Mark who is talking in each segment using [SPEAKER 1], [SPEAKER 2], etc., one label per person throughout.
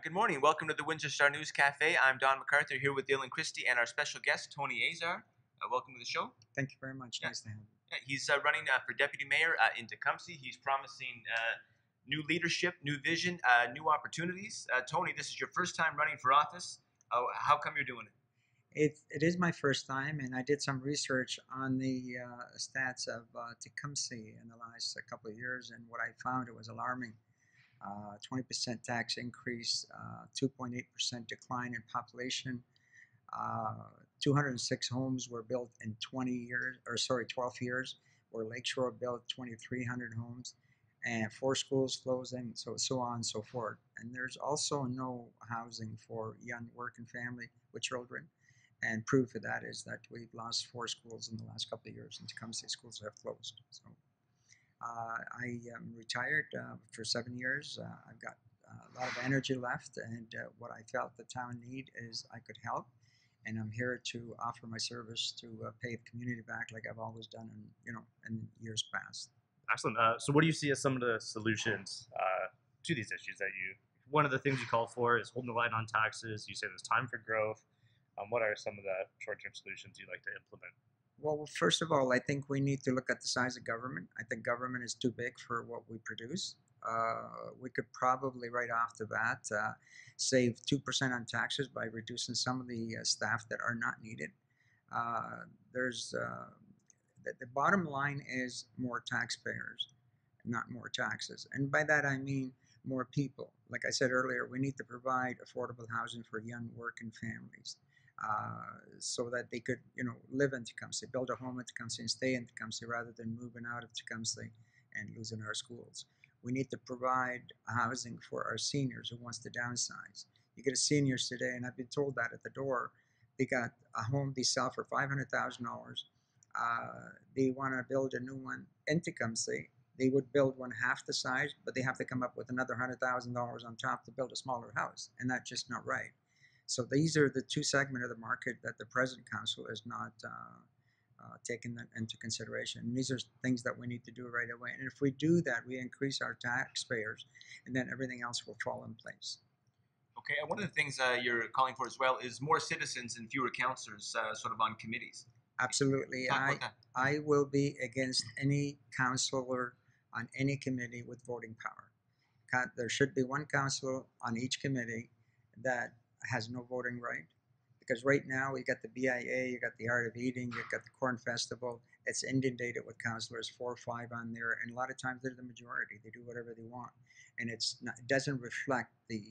[SPEAKER 1] Good morning. Welcome to the Windsor Star News Cafe. I'm Don McArthur here with Dylan Kristy and our special guest, Tony Azar. Welcome to the show.
[SPEAKER 2] Thank you very much.
[SPEAKER 1] Yeah.
[SPEAKER 2] Nice to have you.
[SPEAKER 1] Yeah, he's running for deputy mayor in Tecumseh. He's promising new leadership, new vision, new opportunities. Tony, this is your first time running for office. How come you're doing it?
[SPEAKER 2] It is my first time, and I did some research on the stats of Tecumseh in the last couple of years, and what I found it was alarming. 20% tax increase, 2.8% decline in population. Uh, 206 homes were built in 20 years, or sorry, 12 years, where Lakeshore built 2,300 homes, and 4 schools closing, so on and so forth. And there's also no housing for young working family with children. And proof of that is that we've lost 4 schools in the last couple of years, and Tecumseh schools have closed. So I am retired for 7 years. I've got a lot of energy left, and what I felt the town need is I could help, and I'm here to offer my service to pay the community back like I've always done in years past.
[SPEAKER 3] Excellent. So, what do you see as some of the solutions to these issues that you? One of the things you call for is holding the line on taxes. You say there's time for growth. What are some of the short-term solutions you'd like to implement?
[SPEAKER 2] Well, first of all, I think we need to look at the size of government. I think government is too big for what we produce. We could probably, right off the bat, save 2% on taxes by reducing some of the staff that are not needed. There's the bottom line is more taxpayers, not more taxes. And by that I mean more people. Like I said earlier, we need to provide affordable housing for young working families. So that they could, live in Tecumseh, build a home in Tecumseh, and stay in Tecumseh rather than moving out of Tecumseh and losing our schools. We need to provide housing for our seniors who wants to downsize. You get a seniors today, and I've been told that at the door, they got a home they sell for $500,000. They want to build a new one in Tecumseh. They would build one half the size, but they have to come up with another $100,000 on top to build a smaller house, and that's just not right. So these are the two segments of the market that the President Council is not taking into consideration. And these are things that we need to do right away. And if we do that, we increase our taxpayers, and then everything else will fall in place.
[SPEAKER 1] Okay, one of the things you're calling for as well is more citizens and fewer councillors sort of on committees.
[SPEAKER 2] Absolutely. I will be against any councillor on any committee with voting power. There should be one councillor on each committee that has no voting right, because right now we got the BIA, you got the Art of Eating, you got the Corn Festival. It's inundated with councillors, 4 or 5 on there, and a lot of times they're the majority. They do whatever they want, and it doesn't reflect the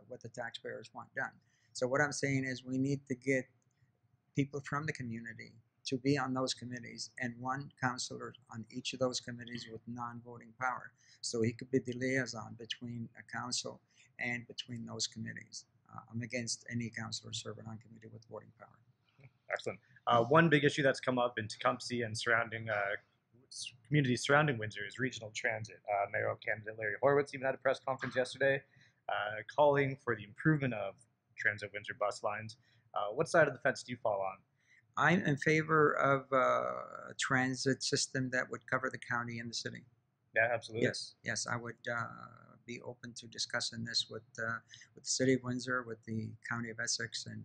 [SPEAKER 2] what the taxpayers want done. So what I'm saying is we need to get people from the community to be on those committees, and one councillor on each of those committees with non-voting power, so he could be the liaison between a council and between those committees. I'm against any councillor serving on committee with voting power.
[SPEAKER 3] Excellent. One big issue that's come up in Tecumseh and surrounding communities surrounding Windsor is regional transit. Mayoral candidate Larry Horowitz even had a press conference yesterday calling for the improvement of Transit Windsor bus lines. What side of the fence do you fall on?
[SPEAKER 2] I'm in favor of a transit system that would cover the county and the city.
[SPEAKER 3] Yeah, absolutely.
[SPEAKER 2] Yes, I would be open to discussing this with the city of Windsor, with the county of Essex, and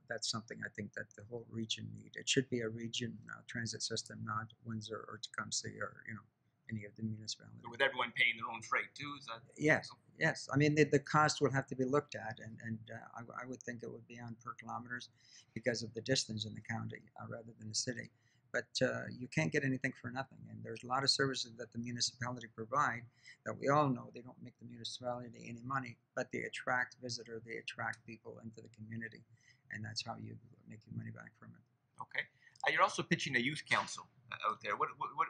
[SPEAKER 2] that's something I think that the whole region need. It should be a region transit system, not Windsor or Tecumseh or any of the municipalities.
[SPEAKER 1] So with everyone paying their own freight too, is that?
[SPEAKER 2] Yes. I mean the cost will have to be looked at, and I would think it would be on per kilometers because of the distance in the county rather than the city. But you can't get anything for nothing, and there's a lot of services that the municipality provide that we all know they don't make the municipality any money, but they attract visitors, they attract people into the community, and that's how you make your money back from it.
[SPEAKER 1] Okay. You're also pitching a youth council out there. What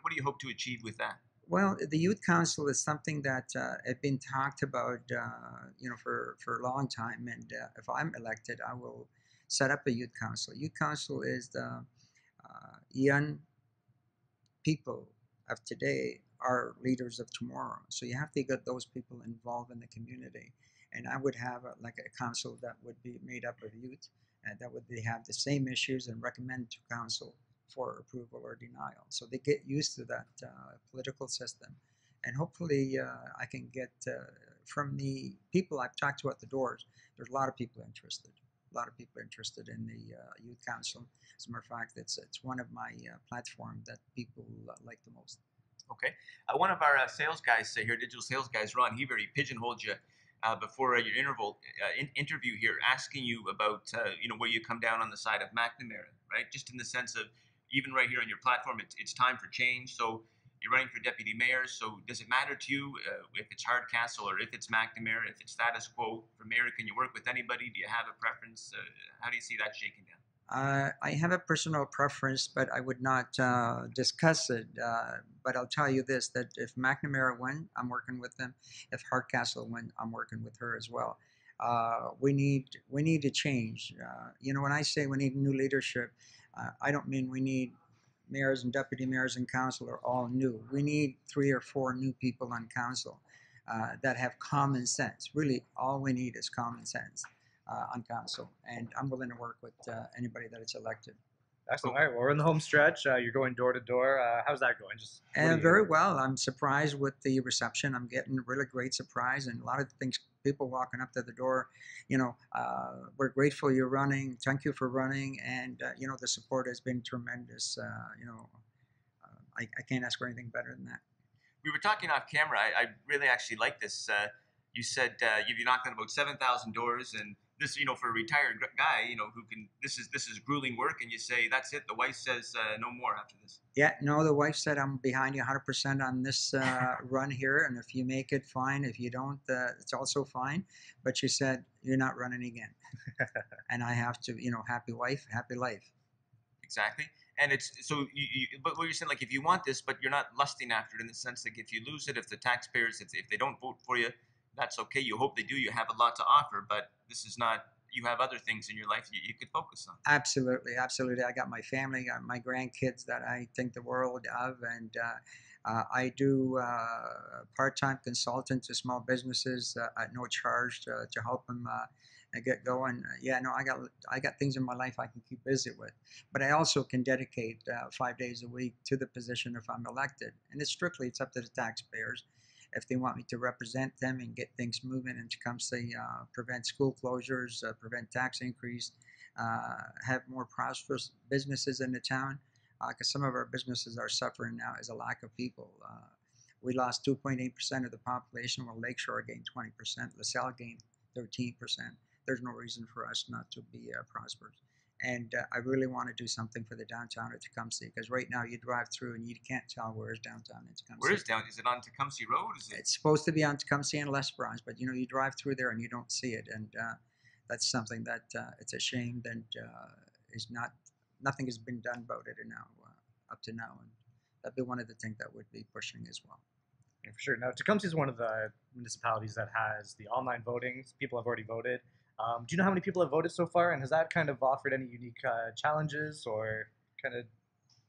[SPEAKER 1] do you hope to achieve with that?
[SPEAKER 2] Well, the youth council is something that has been talked about, for a long time, and if I'm elected, I will set up a youth council. Youth council is the young people of today are leaders of tomorrow. So you have to get those people involved in the community. And I would have like a council that would be made up of youth, and that would they have the same issues and recommend to council for approval or denial. So they get used to that political system. And hopefully I can get from the people I've talked to at the doors, there's a lot of people interested. A lot of people interested in the youth council. As a matter of fact, it's one of my platform that people like the most.
[SPEAKER 1] Okay. One of our sales guys here, digital sales guys, Ron Heber, he pigeonholed you before your interview here, asking you about where you come down on the side of McNamara, right? Just in the sense of, even right here on your platform, it's time for change. So you're running for deputy mayor. So does it matter to you if it's Hardcastle or if it's McNamara, if it's status quo for mayor? Can you work with anybody? Do you have a preference? How do you see that shaking down?
[SPEAKER 2] I have a personal preference, but I would not discuss it. But I'll tell you this: that if McNamara win, I'm working with them. If Hardcastle win, I'm working with her as well. We need to change. When I say we need new leadership, I don't mean we need mayors and deputy mayors and council are all new. We need 3 or 4 new people on council that have common sense. Really, all we need is common sense on council, and I'm willing to work with anybody that is elected.
[SPEAKER 3] Excellent. All right, well, we're in the home stretch. You're going door to door. How's that going?
[SPEAKER 2] And very well. I'm surprised with the reception. I'm getting a really great surprise, and a lot of things. People walking up to the door, we're grateful you're running. Thank you for running, and the support has been tremendous. I can't ask for anything better than that.
[SPEAKER 1] We were talking off camera. I really actually like this. You said you knocked on about 7,000 doors, and this, for a retired guy, who can, this is grueling work, and you say, that's it. The wife says no more after this.
[SPEAKER 2] Yeah, no, the wife said, I'm behind you 100% on this run here, and if you make it, fine. If you don't, it's also fine. But she said, you're not running again. And I have to, happy wife, happy life.
[SPEAKER 1] Exactly. And it's, so but what you're saying, like, if you want this, but you're not lusting after it, in the sense, like, if you lose it, if the taxpayers, if they don't vote for you, that's okay. You hope they do. You have a lot to offer, but this is not, you have other things in your life you could focus on.
[SPEAKER 2] Absolutely. Absolutely. I got my family, got my grandkids that I think the world of, and I do part-time consultant to small businesses at no charge to help them get going. I got things in my life I can keep busy with, but I also can dedicate 5 days a week to the position if I'm elected, and it's up to the taxpayers. If they want me to represent them and get things moving in Tecumseh, prevent school closures, prevent tax increase, have more prosperous businesses in the town, because some of our businesses are suffering now as a lack of people. We lost 2.8% of the population, while Lakeshore gained 20%, LaSalle gained 13%. There's no reason for us not to be prosperous. And I really want to do something for the downtown of Tecumseh, because right now you drive through and you can't tell where's downtown in Tecumseh.
[SPEAKER 1] Where is down? Is it on Tecumseh Road?
[SPEAKER 2] It's supposed to be on Tecumseh and Lesbronge, but you drive through there and you don't see it, and that's something that it's a shame that nothing has been done about it up to now, and that'd be one of the things that would be pushing as well.
[SPEAKER 3] Yeah, for sure. Now, Tecumseh is one of the municipalities that has the online voting. People have already voted. Do you know how many people have voted so far, and has that kind of offered any unique challenges or kind of?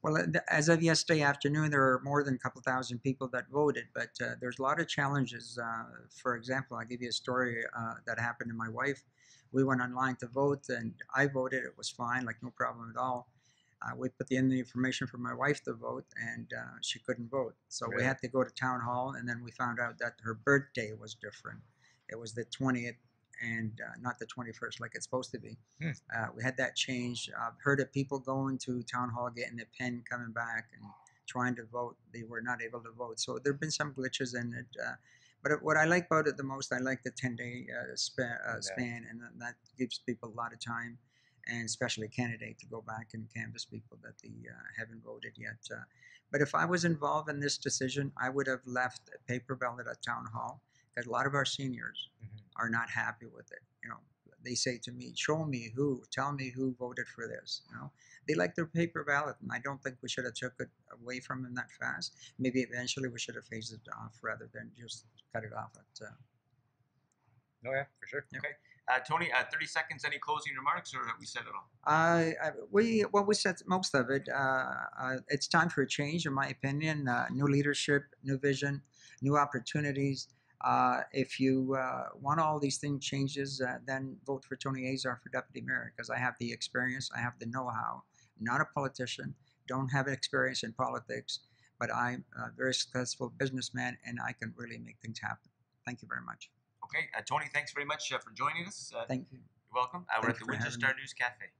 [SPEAKER 2] Well, as of yesterday afternoon, there are more than a couple thousand people that voted, but there's a lot of challenges. For example, I'll give you a story that happened to my wife. We went online to vote, and I voted. It was fine, like no problem at all. We put in the information for my wife to vote, and she couldn't vote. So we had to go to town hall, and then we found out that her birthday was different. It was the 20th. And not the 21st like it's supposed to be. We had that change. I've heard of people going to town hall, getting a pen, coming back and trying to vote. They were not able to vote. So there have been some glitches in it. But what I like about it the most, I like the 10-day span, and that gives people a lot of time, and especially a candidate to go back and canvass people that they haven't voted yet. But if I was involved in this decision, I would have left a paper ballot at town hall, because a lot of our seniors are not happy with it. They say to me, tell me who voted for this. They like their paper ballot, and I don't think we should have took it away from them that fast. Maybe eventually we should have phased it off rather than just cut it off at
[SPEAKER 3] Oh yeah, for sure.
[SPEAKER 1] Okay. Tony, 30 seconds, any closing remarks, or have we said it all?
[SPEAKER 2] We said most of it. It's time for a change, in my opinion. New leadership, new vision, new opportunities. If you want all these things changes, then vote for Tony Azar for deputy mayor, because I have the experience, I have the know-how. I'm not a politician, don't have experience in politics, but I'm a very successful businessman, and I can really make things happen. Thank you very much.
[SPEAKER 1] Okay, Tony, thanks very much for joining us.
[SPEAKER 2] Thank you.
[SPEAKER 1] You're welcome. We're
[SPEAKER 2] Thank
[SPEAKER 1] at the
[SPEAKER 2] you for
[SPEAKER 1] Windsor
[SPEAKER 2] having
[SPEAKER 1] Star
[SPEAKER 2] me.
[SPEAKER 1] News Cafe.